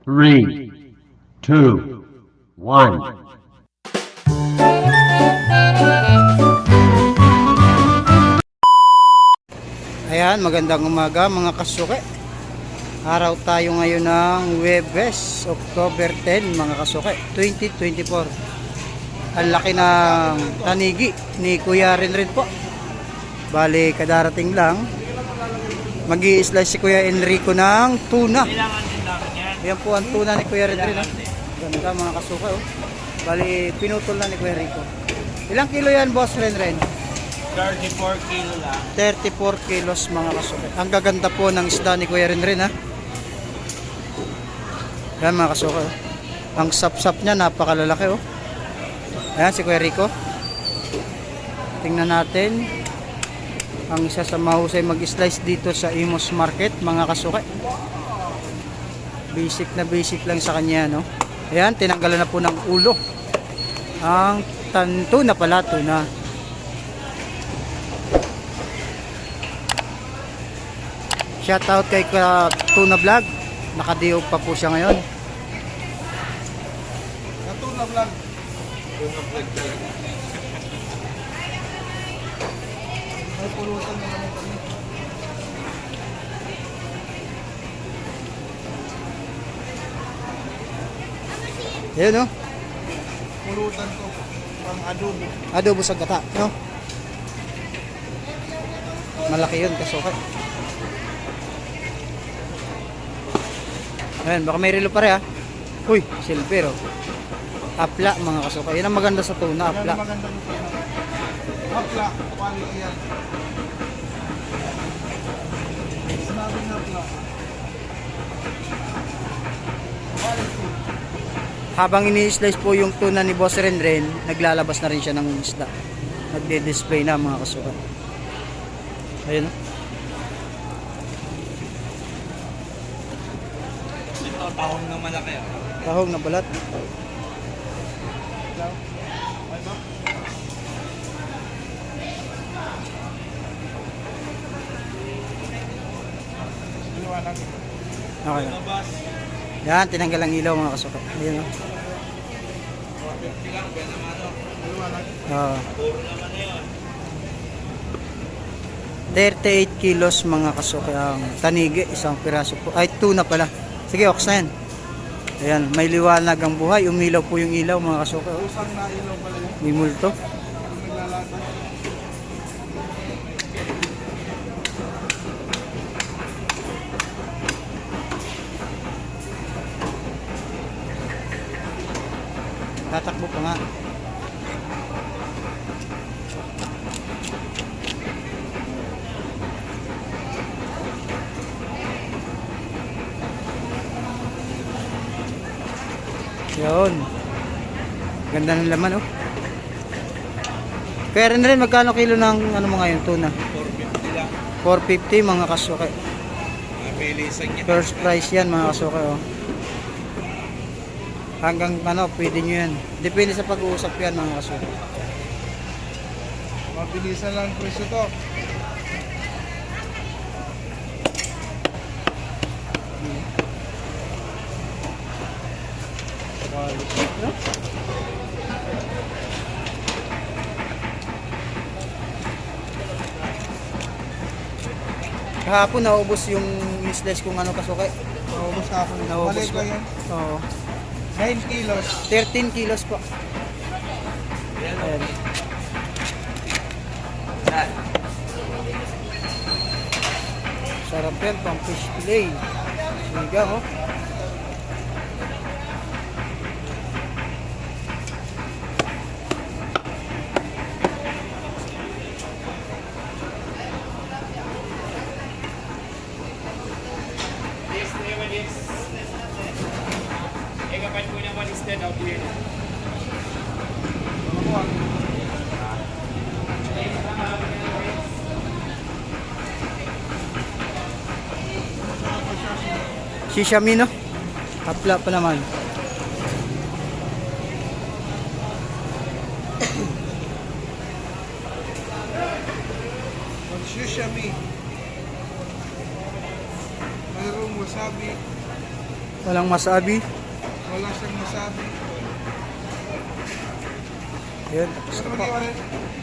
Three, two, one. Ayan, magandang umaga mga kasuke. Araw tayo ngayon ng Huwebes, October 10 mga kasuke, 2024. Ang laki ng tanigi ni Kuya Renren po. Bali, kadarating lang. Mag-i-slice si Kuya Enrico ng tuna. Ayan po ang tuna ni Kuya Renren. Ganda mga kasuke. Oh. Bali, pinutol na ni Kuya Enrico. Ilang kilo yan, Boss Renren? 34 kilo lang. 34 kilos mga kasuke. Ang gaganda po ng isda ni Kuya Renren ha. Yan mga kasuke. Oh. Ang sap-sap niya napakalalaki oh. Ayan si Kuya Rico. Tingnan natin. Ang isa sa mahusay mag-slice dito sa Imos Market mga kasuke. Basic lang sa kanya no. Ayan, tinanggalan na po ng ulo. Ang tuna pala, tuna. Shoutout kay Tuna Vlog. Naka-DO pa po siya ngayon. Tuna vlog. Tuna vlog talaga. May pulutan naman ito. Ayan no. Pulutan ko. Pang adobo. Adobo sa gata, no? Malaki yun, kasuke. Ayan, baka may relo pare ha. Uy, silver oh. Apla mga kasuke. Yan ang maganda sa tuna, apla. Yan ang maganda nito. Apla, quality yan. Sinabi na apla. Quality. Habang ini-slice po yung tuna ni Boss Renren, naglalabas na rin siya ng isda. Nagde-display na mga kasuke. Ayun oh. Ito, tahong na malaki. Tahong na balat. Liwanag. Okay. Labas. Yan, tinanggal ang ilaw mga kasuke. Ayun oh. 450 lang, kaya naman ito. Liwanag. Oo. Puro naman na yun. 38 kilos mga kasuke ang tanigi, isang piraso po. Ay, tuna pala. Sige, ox na yan. Ayan, may liwanag ang buhay. Umilaw po yung ilaw mga kasuke. Oh. Usang na ilaw pala yun. May multo. Naglalata. Tatakbo pa nga. Yun. Ganda ng laman oh. Kaya rin magkano kilo ng ano mo ngayon tuna? 450 lang. 450 mga kasuke. Mabilisan niya. First price yan mga kasuke oh. Hanggang ano pwede nyo yan. Depende sa pag-uusap yan mga kasuke. Mabilisan lang ang presyo to. Kahapon naubos yung misles kung ano kasuke. Naubos na ako. Naubos Balik ko. lang yan. Oo. 9 kilos. 13 kilos po. Ayan. Sarap yan, pang fish fillet. Sinigang oh. Shishamino. Hapla pa naman. Sashimi. Mayroong wasabi. Walang masabi. Wala siyang masabi. Ayan, tapos na po.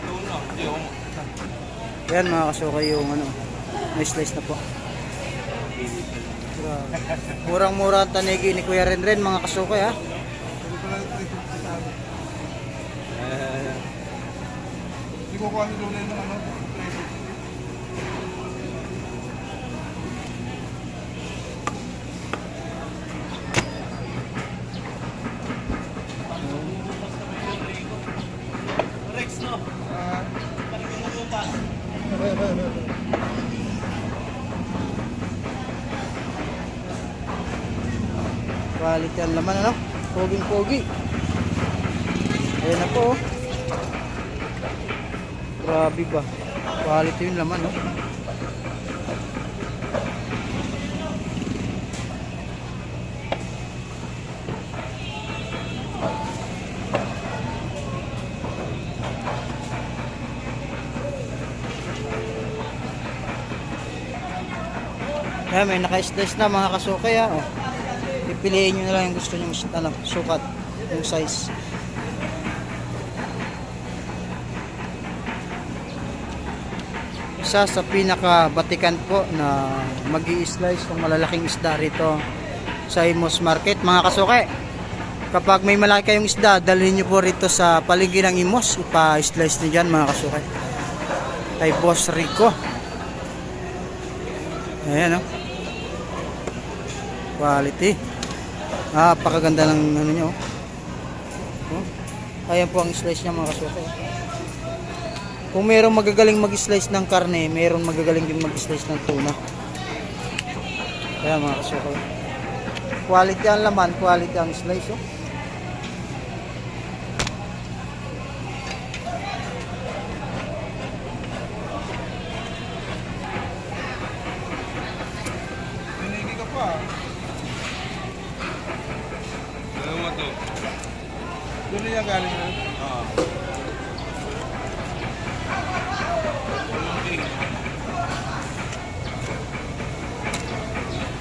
Tuno. Yung Ayan mga kasukay yung ano, na-slice na po. Grabe. Murang-mura ang tanigi ni Kuya Renren mga kasukay ha. Hindi ko kuha ni Lulay ng ano. Quality ang laman ano, poging-pogi. Ayan na po oh. Grabe ba, quality yung laman no. Ayan, may naka-slice na mga kasukay ha oh. Pipiliin nyo na lang yung gusto nyo ano, sukat, yung size. Isa sa pinaka-batikan po na magi-slice ng malalaking isda rito sa Imus Market mga kasuke. Kapag may malaki kayong isda, dalhin nyo po rito sa paligid ng Imus, ipa-slice nyo dyan mga kasuke. Kay Boss Rico. Ayan o. Quality. Napakaganda ng ano nyo. Oh. Ayan po ang slice niya mga kasuke. Kung mayroong magagaling mag-slice ng karne, mayroong magagaling din mag-slice ng tuna. Ayan mga kasuke. Quality ang laman, quality ang slice. Oh. Pinigi ka pa. Ano mo to? Doon niya galing na? Oo.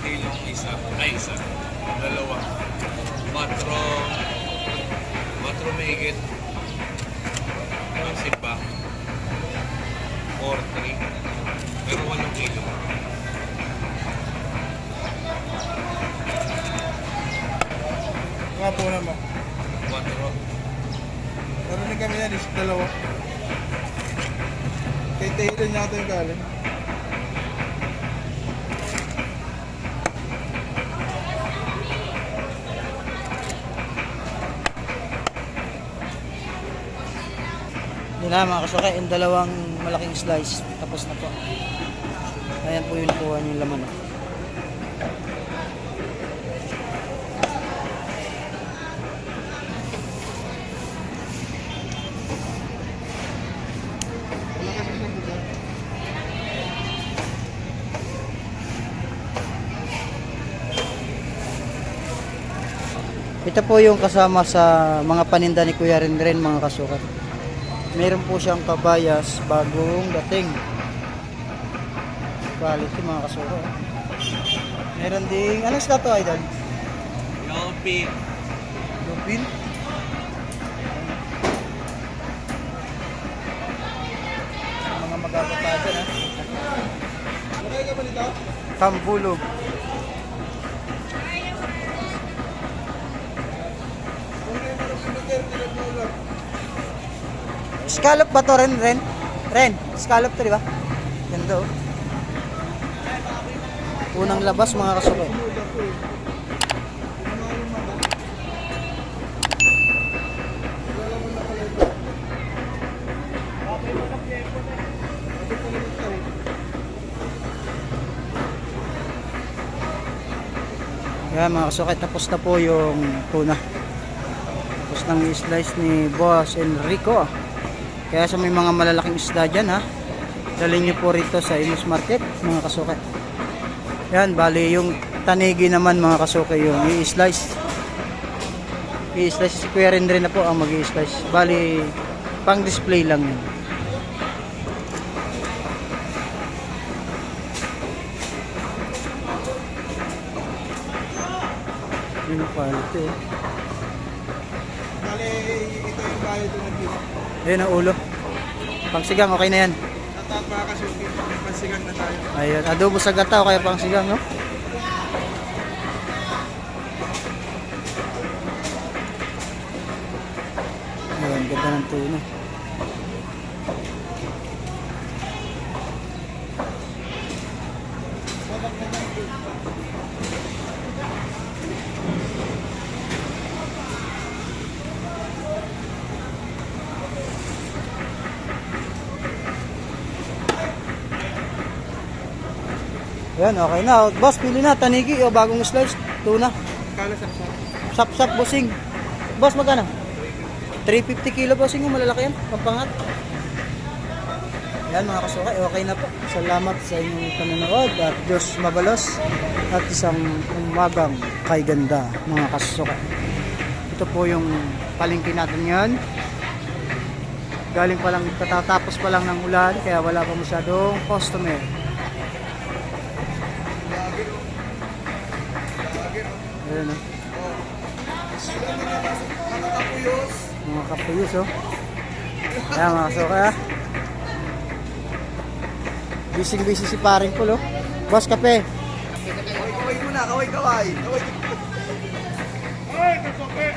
Kilong isa. Ay, isa. Dalawa. Matro mahigit. Ang sipa. 4-3. Pero 8 kilo. Nga po naman. 4. Narinig kami yan, is dalawa. Kay Taylor niya ito yung galing. Yun na mga kasuke, yung dalawang malaking slice. Tapos na po. Ayan po yung kuha yung laman. Oh. Ito po yung kasama sa mga paninda ni Kuya Renren mga kasukat. Meron po siyang kabayas bagong dating. Quality mga kasukat. Meron ding, ano sila to idol? Yelpin. Lupin. Mga magagapado na. Lagay ka ba nito? Kambulo. Scallop ba to Ren? Ren, scallop to di ba? Ganda oh. Unang labas mga kasuko. Yan mga kasuko, tapos na po yung tuna. Tapos nang i-slice ni Boss Enrico. Kaya sa may mga malalaking isda dyan ha, dalhin nyo po rito sa Imus Market mga kasuke. Yan, bali yung tanigi naman mga kasuke yung i-slice. I-slice si Kuya Renren na po ang mag-i-slice. Bali pang display lang yun. quality. Oh. Bale, ito yung bayo ito ng piso. Ayun ang ulo. Pangsigang, okay na yan. At mga kasuki, pansigang na tayo. Ayun, adobo sa gata o kaya pangsigang, no? Ayun, ganda ng tuna. Ayan, okay na. Boss, pili na. Tanigi o bagong slice. Tuna. Kala sa Sap-sap, bossing. Boss, magkano? 350 kilo, bossing. Malalaki yan. Pampangat. Ayan, mga kasukay. Okay na po. Salamat sa inyong panonood. At Diyos mabalos. At isang umagang kay ganda, mga kasukay. Ito po yung palengke natin yan. Galing pa lang, katatapos pa lang ng ulan. Kaya wala pa masyadong customer. Ayan o. Mga kapuyos o. Ayan mga kasukay ha. Busy si paring Pul o. Boss, kape. Kaway muna, kaway. Ay, kasuki!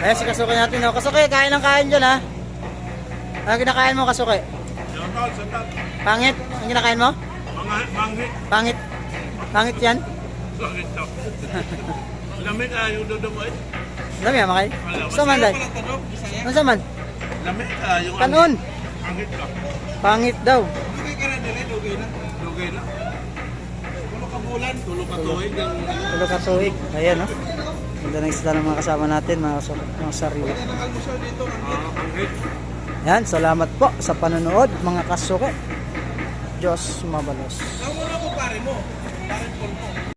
Ayan si kasukay natin o. Kasukay, kain ng kain dyan ha. Ano kinakain mo kasukay? Santal. Pangit? Ang kinakain mo? Manghi. Pangit? Pangit yan? Bakit to? Lamig yung dodo mo eh. Dami ha makay? Saan man day? Saan man? Lamig yung Kanon? Angit ka. Pangit daw. Dugay ka na nila, dugay na. Tulog ka bulan, tulog ka tuwig. Tulo ka tuig. Ayan o. Ganda ng isla ng mga kasama natin, mga sarili. Yan ang almusal dito, angit. Yan, salamat po sa panonood mga kasuke. Diyos mabalos. Ang muna ko pare mo. Pare Pul mo.